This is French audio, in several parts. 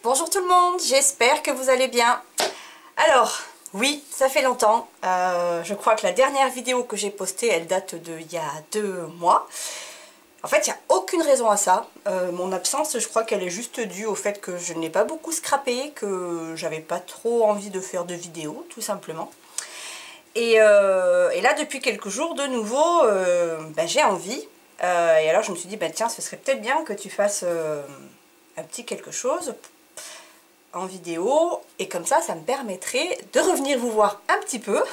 Bonjour tout le monde, j'espère que vous allez bien. Alors, oui, ça fait longtemps. Je crois que la dernière vidéo que j'ai postée, elle date d'il y a 2 mois. En fait, il n'y a aucune raison à ça. Mon absence, je crois qu'elle est juste due au fait que je n'ai pas beaucoup scrappé, que j'avais pas trop envie de faire de vidéos, tout simplement. Et là, depuis quelques jours, de nouveau, j'ai envie. Et alors, je me suis dit, tiens, ce serait peut-être bien que tu fasses un petit quelque chose en vidéo. Et comme ça me permettrait de revenir vous voir un petit peu,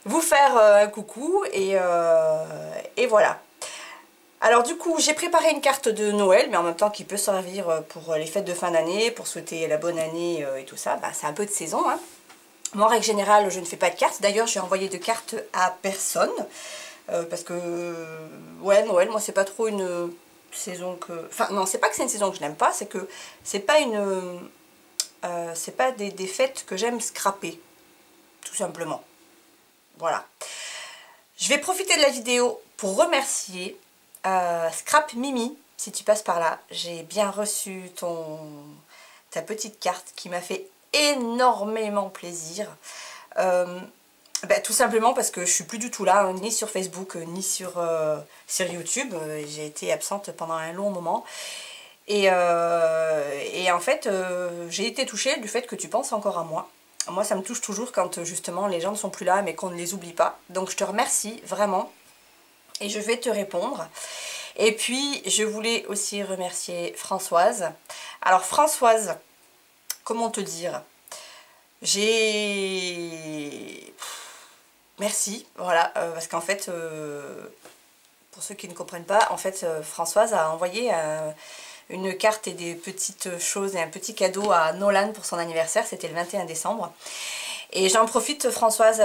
vous faire un coucou, et voilà. Alors du coup, j'ai préparé une carte de Noël, mais en même temps qui peut servir pour les fêtes de fin d'année, pour souhaiter la bonne année et tout ça. C'est un peu de saison, hein. Moi, en règle générale, je ne fais pas de cartes. D'ailleurs, j'ai envoyé de cartes à personne. Parce que, ouais, Noël, moi, c'est pas trop une saison que... Enfin, non, c'est pas que c'est une saison que je n'aime pas, c'est que c'est pas une... c'est pas des fêtes que j'aime scraper, tout simplement. Voilà. Je vais profiter de la vidéo pour remercier Scrap Mimi, si tu passes par là. J'ai bien reçu ta petite carte qui m'a fait énormément plaisir. Tout simplement parce que je suis plus du tout là, hein, ni sur Facebook, ni sur YouTube. J'ai été absente pendant un long moment. Et en fait, j'ai été touchée du fait que tu penses encore à moi. Moi, ça me touche toujours quand justement les gens ne sont plus là, mais qu'on ne les oublie pas. Donc je te remercie vraiment. Et je vais te répondre. Et puis, je voulais aussi remercier Françoise. Alors Françoise, comment te dire, merci, voilà, parce qu'en fait, pour ceux qui ne comprennent pas, en fait, Françoise a envoyé une carte et des petites choses et un petit cadeau à Nolan pour son anniversaire, c'était le 21 décembre. Et j'en profite, Françoise,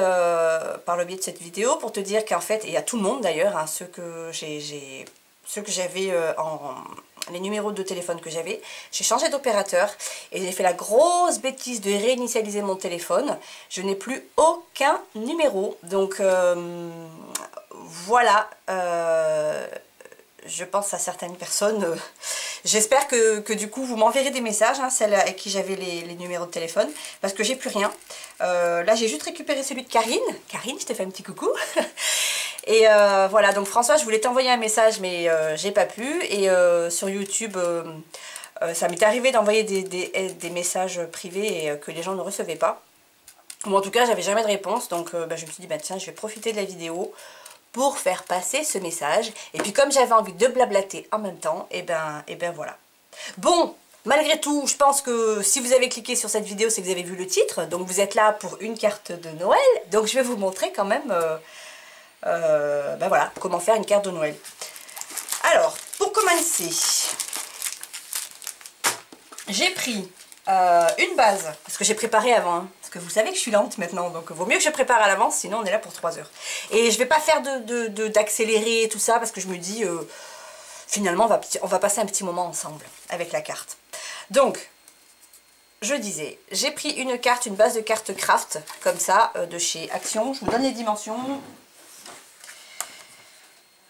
par le biais de cette vidéo, pour te dire qu'en fait, et à tout le monde d'ailleurs, hein, ceux que j'avais les numéros de téléphone que j'avais, j'ai changé d'opérateur et j'ai fait la grosse bêtise de réinitialiser mon téléphone. Je n'ai plus aucun numéro, donc voilà, je pense à certaines personnes. J'espère que du coup vous m'enverrez des messages, hein, celles avec qui j'avais les numéros de téléphone, parce que j'ai plus rien. Là j'ai juste récupéré celui de Karine. Karine, je te fais un petit coucou. Et voilà, donc François, je voulais t'envoyer un message, mais j'ai pas pu. Et sur YouTube, ça m'est arrivé d'envoyer des messages privés et que les gens ne recevaient pas. Ou en tout cas, j'avais jamais de réponse, donc je me suis dit, tiens, je vais profiter de la vidéo pour faire passer ce message. Et puis comme j'avais envie de blablater en même temps, et ben voilà. Bon, malgré tout, je pense que si vous avez cliqué sur cette vidéo, c'est que vous avez vu le titre. Donc vous êtes là pour une carte de Noël. Donc je vais vous montrer quand même, voilà, comment faire une carte de Noël. Alors, pour commencer, j'ai pris une base, parce que j'ai préparé avant, hein, parce que vous savez que je suis lente maintenant, donc vaut mieux que je prépare à l'avance, sinon on est là pour 3 heures. Et je vais pas faire d'accélérer et tout ça, parce que je me dis, finalement on va passer un petit moment ensemble avec la carte. Donc, je disais, j'ai pris une carte, une base de cartes craft, comme ça, de chez Action. Je vous donne les dimensions.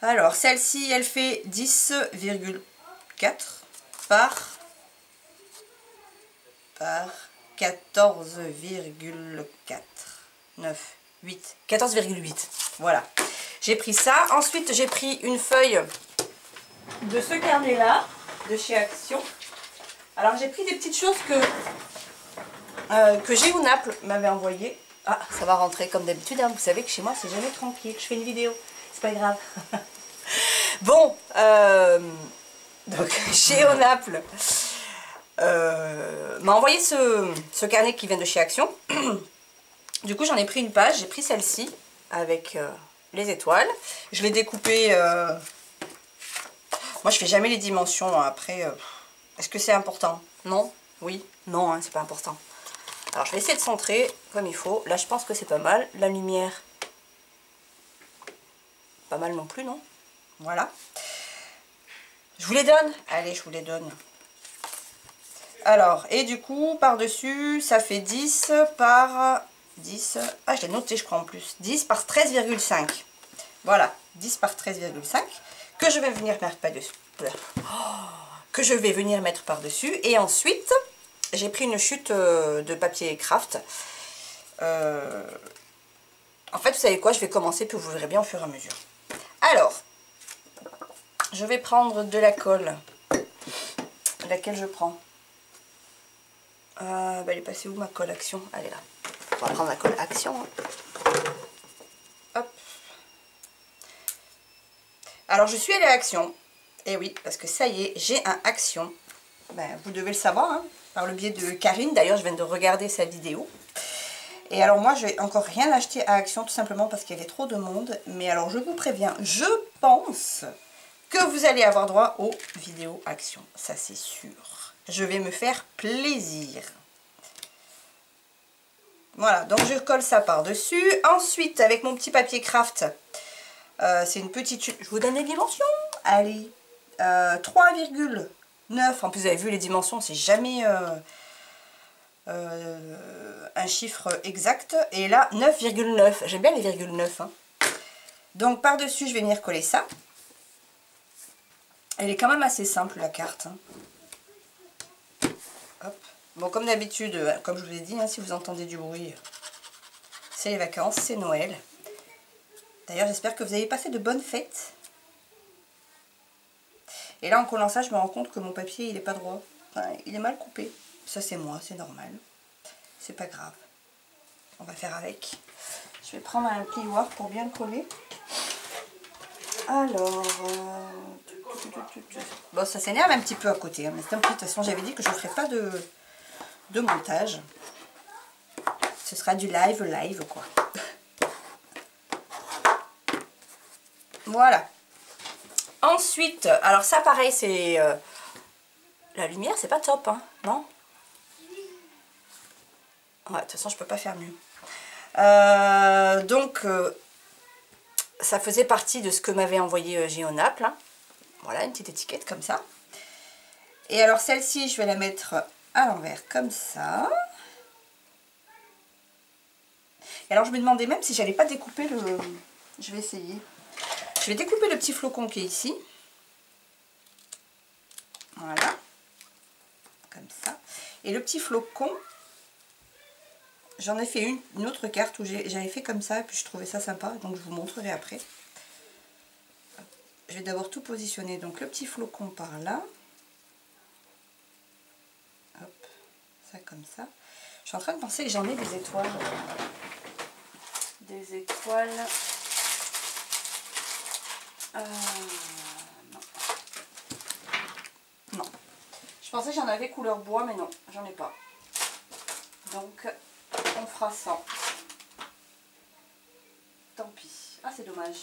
Alors, celle-ci, elle fait 10,4 par 14,4, 9, 8, 14,8. Voilà. J'ai pris ça. Ensuite, j'ai pris une feuille de ce carnet-là, de chez Action. Alors, j'ai pris des petites choses que Géo Naples m'avait envoyé. Ah, ça va rentrer comme d'habitude, hein. Vous savez que chez moi, c'est jamais tranquille. Je fais une vidéo. C'est pas grave. Bon, donc Géo Naples m'a envoyé ce carnet qui vient de chez Action. Du coup, j'en ai pris une page. J'ai pris celle-ci avec les étoiles. Je l'ai découpée. Moi, je fais jamais les dimensions. Après, est-ce que c'est important? Non? Oui? Non, hein, c'est pas important. Alors, je vais essayer de centrer comme il faut. Là, je pense que c'est pas mal. La lumière, pas mal non plus, non? Voilà. Je vous les donne? Allez, je vous les donne. Alors, et du coup, par-dessus, ça fait 10 par 10. Ah, je l'ai noté, je crois, en plus. 10 par 13,5. Voilà, 10 par 13,5. Que je vais venir mettre par-dessus. Que je vais venir mettre par-dessus. Et ensuite, j'ai pris une chute de papier craft. En fait, vous savez quoi, je vais commencer, puis vous verrez bien au fur et à mesure. Alors, je vais prendre de la colle. Laquelle je prends? Elle est passée où ma colle Action? Elle est là. On va prendre la colle Action. Hein. Hop. Alors, je suis allée à Action. Et oui, parce que ça y est, j'ai un Action. Ben, vous devez le savoir, hein, par le biais de Karine. D'ailleurs, je viens de regarder sa vidéo. Et alors moi, je n'ai encore rien acheté à Action, tout simplement parce qu'il y avait trop de monde. Mais alors, je vous préviens, je pense que vous allez avoir droit aux vidéos Action. Ça, c'est sûr. Je vais me faire plaisir. Voilà, donc je colle ça par-dessus. Ensuite, avec mon petit papier craft, c'est une petite... Je vous donne les dimensions. Allez, 3,9. En plus, vous avez vu les dimensions, c'est jamais... un chiffre exact, et là 9,9, j'aime bien les virgules 9 hein. Donc par dessus je vais venir coller ça. Elle est quand même assez simple la carte hein. Hop. Bon, comme d'habitude, comme je vous l'ai dit hein, si vous entendez du bruit, c'est les vacances, c'est Noël. D'ailleurs j'espère que vous avez passé de bonnes fêtes. Et là en collant ça je me rends compte que mon papier il est pas droit, enfin, il est mal coupé. Ça c'est moi, c'est normal. C'est pas grave. On va faire avec. Je vais prendre un plioir pour bien le coller. Alors... Bon, ça s'énerve un petit peu à côté. Hein, mais de toute façon, j'avais dit que je ne ferais pas de montage. Ce sera du live quoi. Voilà. Ensuite, alors ça pareil, c'est... la lumière, c'est pas top, hein, non? Ouais, de toute façon, je peux pas faire mieux. Ça faisait partie de ce que m'avait envoyé Géonaples. Hein. Voilà, une petite étiquette comme ça. Et alors, celle-ci, je vais la mettre à l'envers comme ça. Et alors, je me demandais même si j'allais pas découper le... Je vais essayer. Je vais découper le petit flocon qui est ici. Voilà. Comme ça. Et le petit flocon... J'en ai fait une autre carte où j'avais fait comme ça, et puis je trouvais ça sympa, donc je vous montrerai après. Je vais d'abord tout positionner, donc le petit flocon par là. Hop, ça comme ça. Je suis en train de penser que j'en ai des étoiles. Des étoiles. Non. Non. Je pensais que j'en avais couleur bois, mais non, j'en ai pas. Donc... on fera ça. Tant pis. Ah, c'est dommage.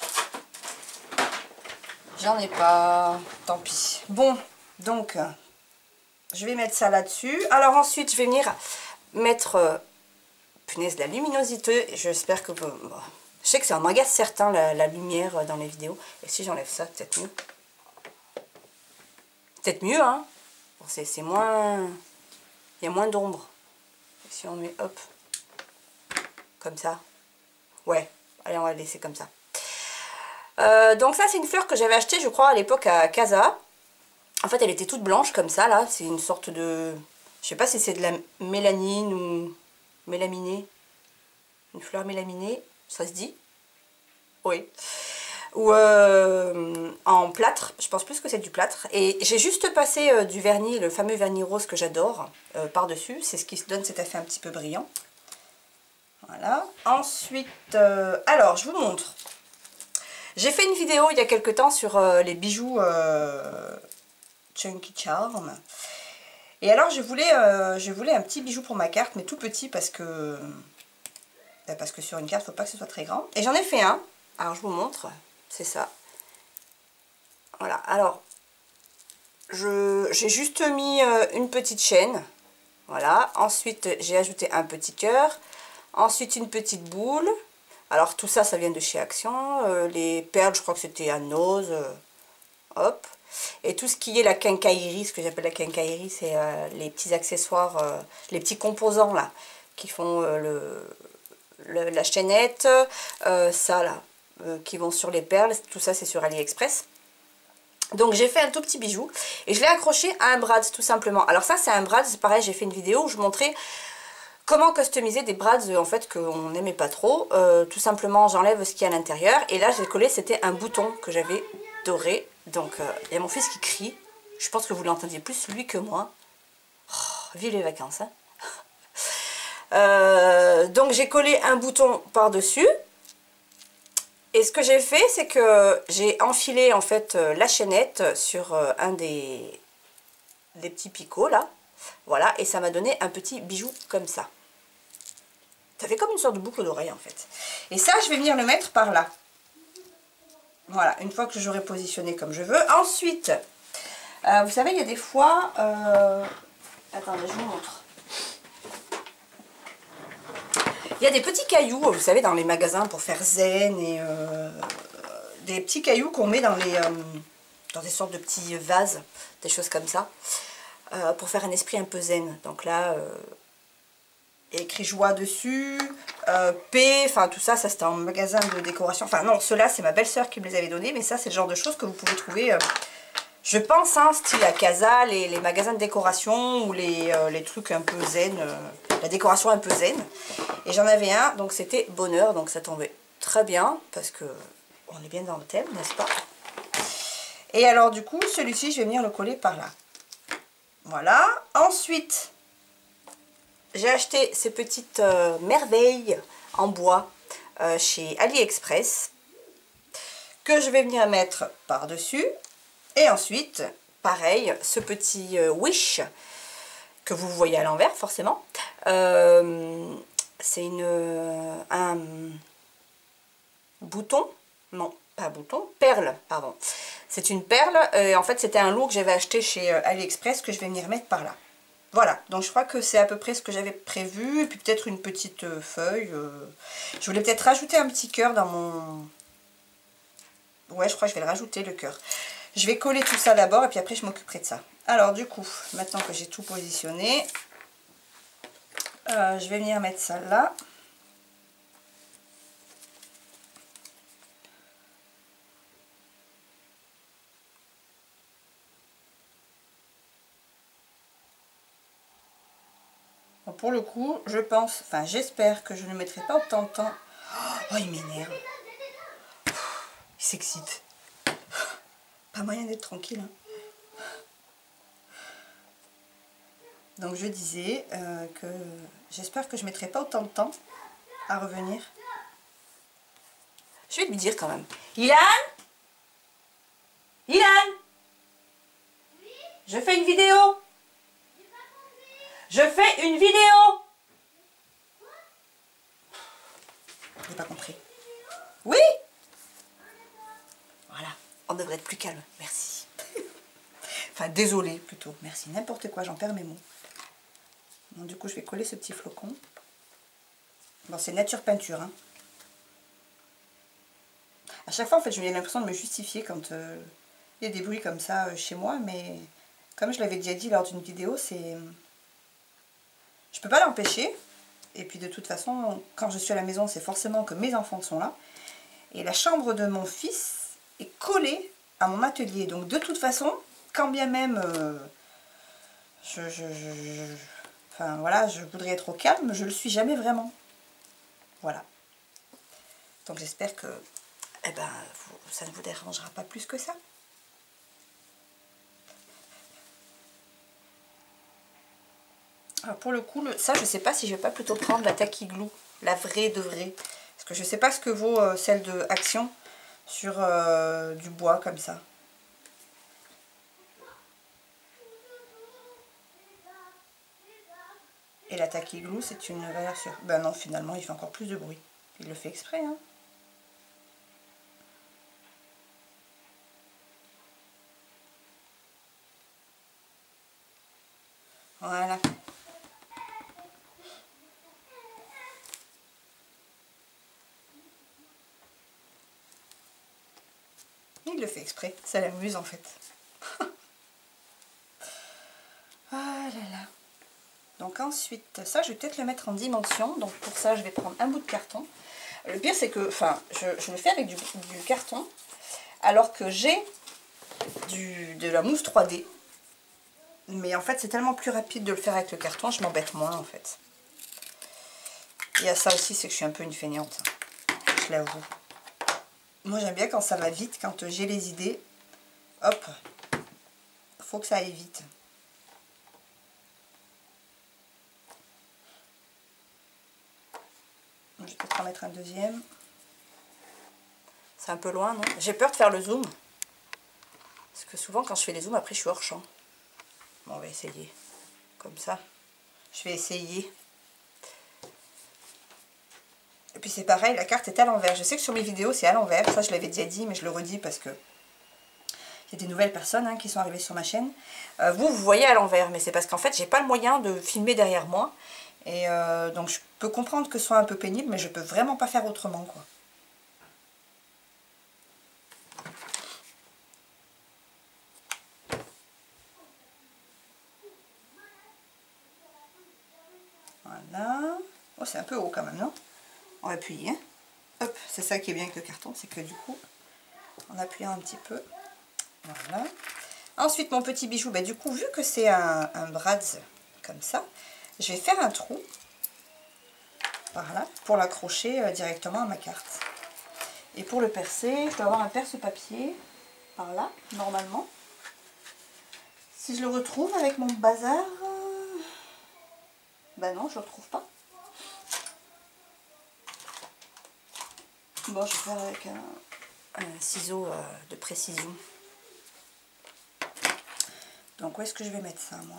J'en ai pas. Tant pis. Bon, donc, je vais mettre ça là-dessus. Alors ensuite, je vais venir mettre, punaise, de la luminosité. J'espère que vous... Bon, je sais que ça m'agace certain la lumière dans les vidéos. Et si j'enlève ça, peut-être mieux. Peut-être mieux, hein. Bon, c'est moins... Il y a moins d'ombre. Si on met, hop... comme ça. Ouais, allez, on va le laisser comme ça. Donc ça, c'est une fleur que j'avais achetée, je crois, à l'époque à Casa. En fait, elle était toute blanche comme ça, là. C'est une sorte de... Je sais pas si c'est de la mélanine ou mélaminée. Une fleur mélaminée, ça se dit? Oui. Ou en plâtre, je pense plus que c'est du plâtre. Et j'ai juste passé du vernis, le fameux vernis rose que j'adore, par-dessus. C'est ce qui donne cet effet un petit peu brillant. Voilà. Ensuite, alors je vous montre. J'ai fait une vidéo il y a quelques temps sur les bijoux Chunky Charm. Et alors je voulais un petit bijou pour ma carte, mais tout petit parce que sur une carte, il ne faut pas que ce soit très grand. Et j'en ai fait un. Alors je vous montre. C'est ça. Voilà. Alors, j'ai juste mis une petite chaîne. Voilà. Ensuite, j'ai ajouté un petit cœur. Ensuite, une petite boule. Alors, tout ça, ça vient de chez Action. Les perles, je crois que c'était à Nose. Hop. Et tout ce qui est la quincaillerie, ce que j'appelle la quincaillerie, c'est les petits accessoires, les petits composants, là, qui font la chaînette. Ça, là, qui vont sur les perles. Tout ça, c'est sur AliExpress. Donc j'ai fait un tout petit bijou et je l'ai accroché à un brad tout simplement. Alors ça c'est un brad, c'est pareil, j'ai fait une vidéo où je montrais comment customiser des brads en fait qu'on n'aimait pas trop. Tout simplement j'enlève ce qu'il y a à l'intérieur et là j'ai collé, c'était un bouton que j'avais doré. Donc il y a mon fils qui crie, je pense que vous l'entendiez plus lui que moi. Oh, vive les vacances hein. Donc j'ai collé un bouton par dessus. Et ce que j'ai fait, c'est que j'ai enfilé en fait la chaînette sur un des petits picots là. Voilà, et ça m'a donné un petit bijou comme ça. Ça fait comme une sorte de boucle d'oreille en fait. Et ça, je vais venir le mettre par là. Voilà, une fois que j'aurai positionné comme je veux. Ensuite, vous savez, il y a des fois... attendez, je vous montre. Il y a des petits cailloux, vous savez, dans les magasins pour faire zen et des petits cailloux qu'on met dans des sortes de petits vases, des choses comme ça, pour faire un esprit un peu zen. Donc là, il y a écrit joie dessus, paix, enfin tout ça, ça c'était en magasin de décoration. Enfin non, ceux-là c'est ma belle-sœur qui me les avait donnés, mais ça c'est le genre de choses que vous pouvez trouver, je pense, hein, style à Casa, les magasins de décoration ou les trucs un peu zen, la décoration un peu zen. Et j'en avais un, donc c'était bonheur, donc ça tombait très bien, parce que on est bien dans le thème, n'est-ce pas? Et alors du coup, celui-ci, je vais venir le coller par là. Voilà. Ensuite, j'ai acheté ces petites merveilles en bois chez AliExpress, que je vais venir mettre par-dessus. Et ensuite, pareil, ce petit wish, que vous voyez à l'envers forcément, c'est un bouton, non pas bouton, perle, pardon. C'est une perle, en fait c'était un lot que j'avais acheté chez AliExpress que je vais venir mettre par là. Voilà, donc je crois que c'est à peu près ce que j'avais prévu, et puis peut-être une petite feuille. Je voulais peut-être rajouter un petit cœur dans mon... Ouais, je crois que je vais le rajouter, le cœur. Je vais coller tout ça d'abord, et puis après je m'occuperai de ça. Alors du coup, maintenant que j'ai tout positionné, je vais venir mettre ça là. Bon, pour le coup, je pense, enfin j'espère que je ne mettrai pas autant de temps. Oh, il m'énerve. Il s'excite. Pas moyen d'être tranquille. Hein. Donc je disais que j'espère que je ne mettrai pas autant de temps à revenir. Je vais lui dire quand même. Ilan, Ilan, oui, je fais une vidéo. Je fais une vidéo. J'ai pas compris. Oui. Voilà, on devrait être plus calme. Merci. Enfin, désolé plutôt. Merci. N'importe quoi, j'en perds mes mots. Bon, du coup, je vais coller ce petit flocon. Bon, c'est nature peinture. Hein. À chaque fois, en fait, j'ai l'impression de me justifier quand il y a des bruits comme ça chez moi. Mais comme je l'avais déjà dit lors d'une vidéo, c'est... Je peux pas l'empêcher. Et puis de toute façon, quand je suis à la maison, c'est forcément que mes enfants sont là. Et la chambre de mon fils est collée à mon atelier. Donc de toute façon, quand bien même enfin voilà, je voudrais être au calme, je le suis jamais vraiment. Voilà. Donc j'espère que ça ne vous dérangera pas plus que ça. Alors pour le coup, ça je sais pas si je vais pas plutôt prendre la Tacky Glue, la vraie de vraie. Parce que je sais pas ce que vaut celle de Action sur du bois comme ça. Et la Tacky Glue, c'est une valeur sûre. Ben non, finalement, il fait encore plus de bruit. Il le fait exprès, hein. Voilà. Il le fait exprès. Ça l'amuse, en fait. Ah là là. Donc ensuite, ça je vais peut-être le mettre en dimension. Donc pour ça, je vais prendre un bout de carton. Le pire c'est que, enfin, je le fais avec du carton, alors que j'ai de la mousse 3D. Mais en fait, c'est tellement plus rapide de le faire avec le carton, je m'embête moins en fait. Il y a ça aussi, c'est que je suis un peu une feignante, je l'avoue. Moi, j'aime bien quand ça va vite, quand j'ai les idées, hop, faut que ça aille vite. Je vais peut-être en mettre un deuxième. C'est un peu loin, non? J'ai peur de faire le zoom. Parce que souvent, quand je fais les zooms, après, je suis hors champ. Bon, on va essayer. Comme ça. Je vais essayer. Et puis c'est pareil, la carte est à l'envers. Je sais que sur mes vidéos, c'est à l'envers. Ça, je l'avais déjà dit, mais je le redis parce que il y a des nouvelles personnes qui sont arrivées sur ma chaîne. Vous voyez à l'envers, mais c'est parce qu'en fait, j'ai pas le moyen de filmer derrière moi. Et donc, je peux comprendre que ce soit un peu pénible, mais je peux vraiment pas faire autrement, quoi. Voilà. Oh, c'est un peu haut quand même, non? On va appuyer. Hein. Hop, c'est ça qui est bien avec le carton, c'est que du coup, en appuyant un petit peu, voilà. Ensuite, mon petit bijou, bah, du coup, vu que c'est un brads comme ça, je vais faire un trou par là pour l'accrocher directement à ma carte. Et pour le percer, je dois avoir un perce-papier par là, normalement. Si je le retrouve avec mon bazar, bah non, je le retrouve pas. Bon, je vais faire avec un ciseau de précision. Donc, où est-ce que je vais mettre ça, moi?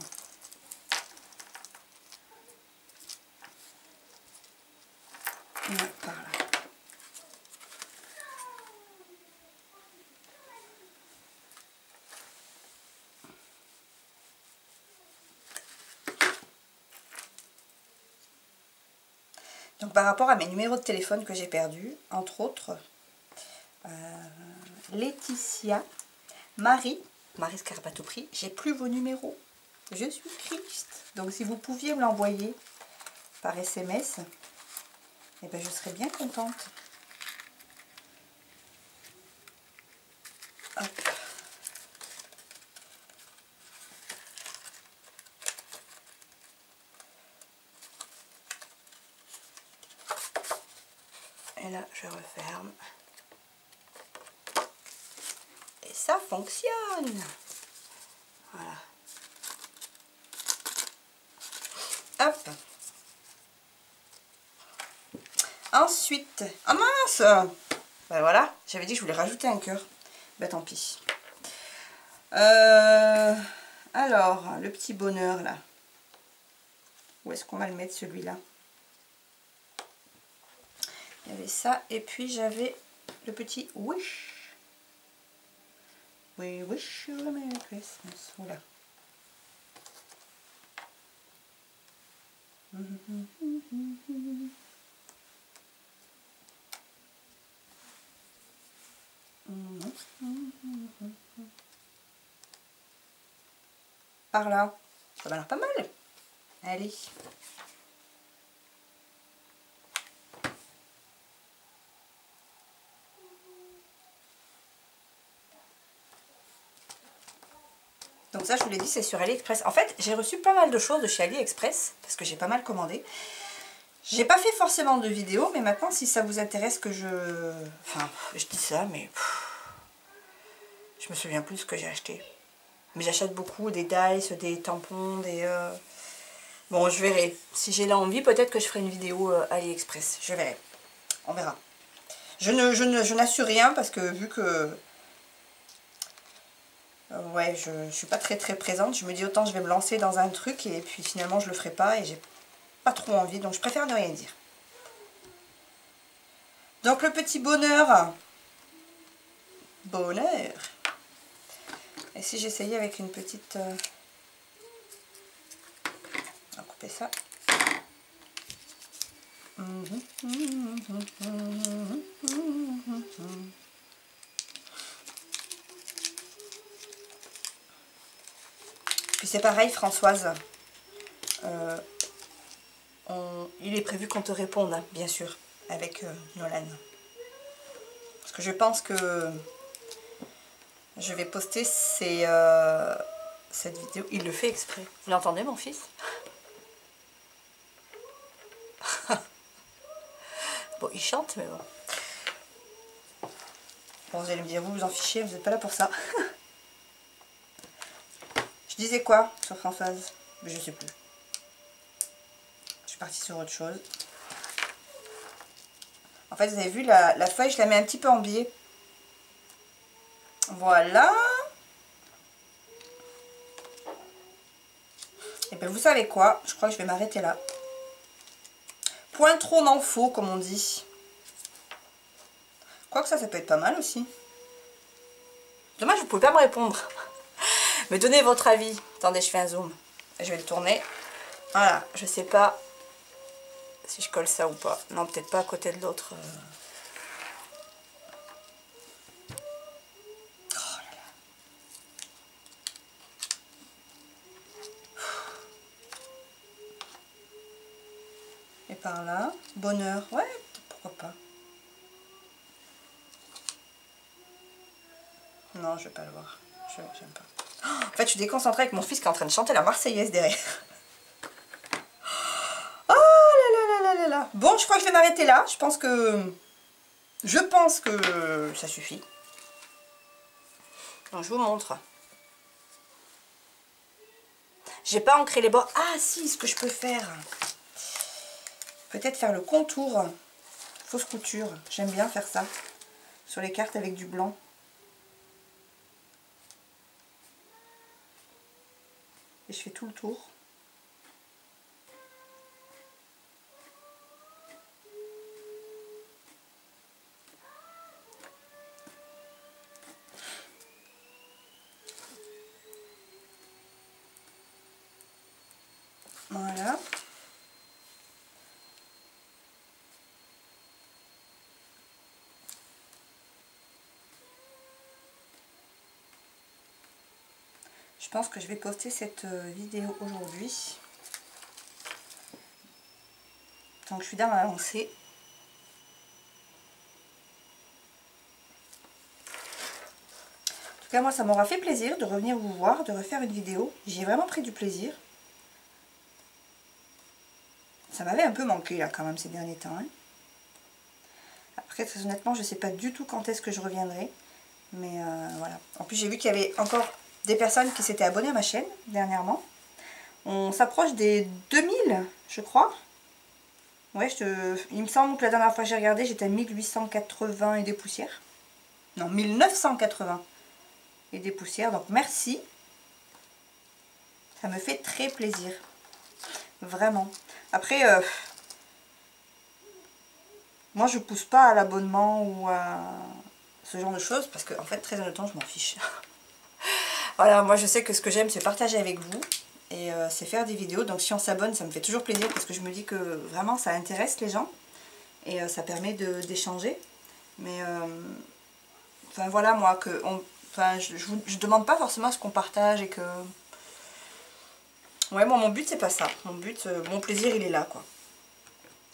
Par là. Donc par rapport à mes numéros de téléphone que j'ai perdus, entre autres, Laetitia, Marie Scarpatoprix, j'ai plus vos numéros. Je suis triste. Donc si vous pouviez me l'envoyer par SMS, eh ben, je serais bien contente. Hop. Et là, je referme. Et ça fonctionne. Voilà. Hop. Ensuite, ah mince! Ben voilà, j'avais dit que je voulais rajouter un cœur. Ben tant pis. Alors, le petit bonheur là. Où est-ce qu'on va le mettre celui-là? Il y avait ça, et puis j'avais le petit wish. We wish you a Merry Christmas. Oula. Par là. Ça m'a l'air pas mal. Allez. Donc ça, je vous l'ai dit, c'est sur AliExpress. En fait, j'ai reçu pas mal de choses de chez AliExpress, parce que j'ai pas mal commandé. J'ai pas fait forcément de vidéo, mais maintenant, si ça vous intéresse que je... Enfin, je dis ça, mais... Je me souviens plus de ce que j'ai acheté. Mais j'achète beaucoup, des dice, des tampons, des... Bon, je verrai. Si j'ai l'envie, peut-être que je ferai une vidéo AliExpress. Je verrai. On verra. Je n'assure rien, parce que vu que... ouais, je suis pas très présente. Je me dis autant je vais me lancer dans un truc et puis finalement je le ferai pas et j'ai pas trop envie. Donc je préfère ne rien dire. Donc le petit bonheur. Bonheur. Et si j'essayais avec une petite... on va couper ça. Puis c'est pareil, Françoise. Il est prévu qu'on te réponde, hein, bien sûr, avec Nolan. Parce que je pense que je vais poster cette vidéo. Il le fait exprès. Vous l'entendez, mon fils? Bon, il chante, mais bon. Bon, vous allez me dire, vous en fichez, vous n'êtes pas là pour ça. Je disais quoi sur Françoise? Je sais plus. Je suis partie sur autre chose. En fait, vous avez vu, la feuille, je la mets un petit peu en biais. Voilà. Et bien, vous savez quoi? Je crois que je vais m'arrêter là. Point trop n'en faut, comme on dit. Quoique ça peut être pas mal aussi. Dommage, vous pouvez pas me répondre. Mais donnez votre avis. Attendez, je fais un zoom. Je vais le tourner. Voilà, je sais pas si je colle ça ou pas. Non, peut-être pas à côté de l'autre. Oh là là. Et par là, bonheur. Ouais, pourquoi pas. Non, je vais pas le voir. J'aime pas. En fait, je suis déconcentrée avec mon fils qui est en train de chanter la Marseillaise derrière. Oh là là là là là là. Bon, je crois que je vais m'arrêter là. Je pense que ça suffit. Donc, je vous montre. J'ai pas ancré les bords. Ah si, ce que je peux faire. Peut-être faire le contour. Fausse couture. J'aime bien faire ça. Sur les cartes avec du blanc. Et je fais tout le tour. Voilà. Je pense que je vais poster cette vidéo aujourd'hui. Tant que je suis dans la lancée. En tout cas, moi, ça m'aura fait plaisir de revenir vous voir, de refaire une vidéo. J'ai vraiment pris du plaisir. Ça m'avait un peu manqué, là, quand même, ces derniers temps. Hein. Après, très honnêtement, je ne sais pas du tout quand est-ce que je reviendrai. Mais voilà. En plus, j'ai vu qu'il y avait encore des personnes qui s'étaient abonnées à ma chaîne, dernièrement. On s'approche des 2000, je crois. Ouais, il me semble que la dernière fois que j'ai regardé, j'étais à 1880 et des poussières. Non, 1980 et des poussières. Donc, merci. Ça me fait très plaisir. Vraiment. Après, moi, je pousse pas à l'abonnement ou à ce genre de choses parce que, en fait, très honnêtement, je m'en fiche. Voilà, moi, je sais que ce que j'aime, c'est partager avec vous. Et c'est faire des vidéos. Donc, si on s'abonne, ça me fait toujours plaisir parce que je me dis que vraiment, ça intéresse les gens. Et ça permet d'échanger. Mais, enfin, voilà, moi, je demande pas forcément ce qu'on partage et que... Ouais, moi, mon but, c'est pas ça. Mon but, mon plaisir, il est là, quoi.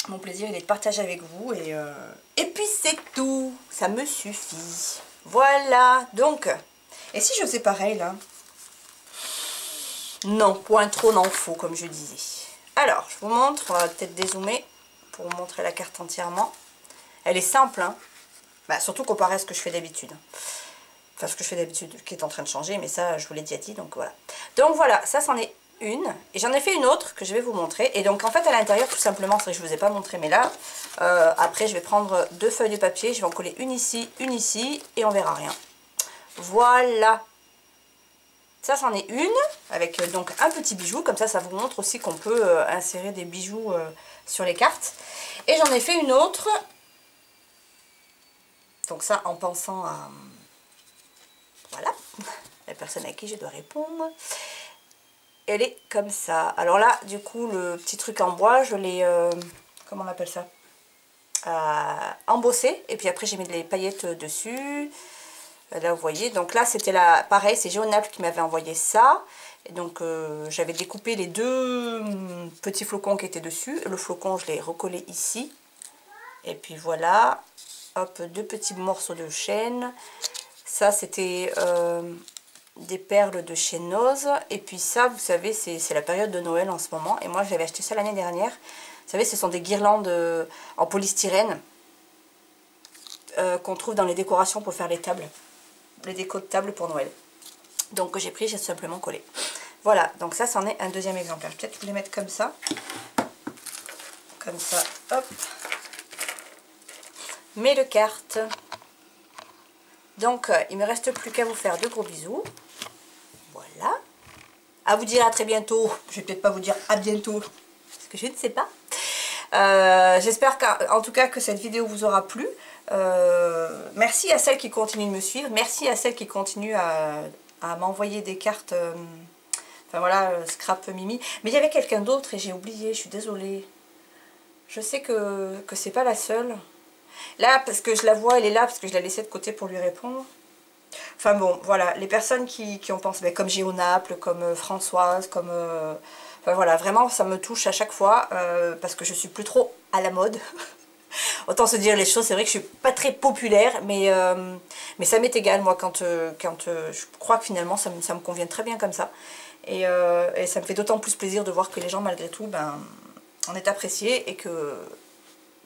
Mon plaisir, il est de partager avec vous. Et puis, c'est tout. Ça me suffit. Voilà. Donc, et si je faisais pareil, là? Non, point trop n'en faut, comme je disais. Alors, je vous montre. On va peut-être dézoomer pour vous montrer la carte entièrement. Elle est simple, hein. Bah, surtout comparé à ce que je fais d'habitude. Enfin, ce que je fais d'habitude, qui est en train de changer. Mais ça, je vous l'ai déjà dit, donc voilà. Donc, voilà. Ça, c'en est une. Et j'en ai fait une autre que je vais vous montrer. Et donc, en fait, à l'intérieur, tout simplement, c'est que je ne vous ai pas montré. Mais là, après, je vais prendre 2 feuilles de papier. Je vais en coller une ici. Et on verra rien. Voilà. Ça, c'en est une, avec donc un petit bijou. Comme ça vous montre aussi qu'on peut insérer des bijoux sur les cartes. Et j'en ai fait une autre. Donc ça, en pensant à... Voilà, la personne à qui je dois répondre. Elle est comme ça. Alors là, du coup, le petit truc en bois, je l'ai... comment on appelle ça, embossé. Et puis après, j'ai mis des paillettes dessus. Là, vous voyez, donc là, c'était là, pareil, c'est Géonaples qui m'avait envoyé ça. Et donc, j'avais découpé les 2 petits flocons qui étaient dessus. Le flocon, je l'ai recollé ici. Et puis voilà, hop, 2 petits morceaux de chêne. Ça, c'était des perles de chez Noz. Et puis ça, vous savez, c'est la période de Noël en ce moment. Et moi, j'avais acheté ça l'année dernière. Vous savez, ce sont des guirlandes en polystyrène qu'on trouve dans les décorations pour faire les tables. Les décos de table pour Noël. Donc j'ai pris, j'ai simplement collé. Voilà, donc ça, c'en est un deuxième exemplaire. Peut-être vous les mettre comme ça. Comme ça, hop. Mes deux cartes. Donc, il ne me reste plus qu'à vous faire de gros bisous. Voilà. À vous dire à très bientôt. Je vais peut-être pas vous dire à bientôt, parce que je ne sais pas. J'espère en tout cas que cette vidéo vous aura plu. Merci à celles qui continuent de me suivre. Merci à celles qui continuent à m'envoyer des cartes. Enfin voilà, scrap Mimi. Mais il y avait quelqu'un d'autre et j'ai oublié, je suis désolée. Je sais que c'est pas la seule. Là, parce que je la vois, elle est là, parce que je l'ai laissée de côté pour lui répondre. Enfin bon, voilà, les personnes qui ont pensé, ben, comme Géo Naples, comme Françoise, comme... enfin voilà, vraiment, ça me touche à chaque fois, parce que je suis plus trop à la mode. Autant se dire les choses, c'est vrai que je suis pas très populaire, mais ça m'est égal, moi, quand je crois que finalement, ça me convient très bien comme ça. Et ça me fait d'autant plus plaisir de voir que les gens, malgré tout, ben, en est apprécié et que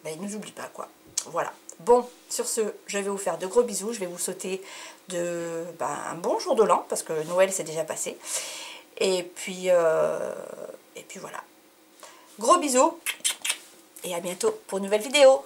ben, ils ne nous oublient pas, quoi. Voilà. Bon, sur ce, je vais vous faire de gros bisous. Je vais vous souhaiter un bon jour de l'an, parce que Noël s'est déjà passé. Et puis voilà. Gros bisous et à bientôt pour une nouvelle vidéo.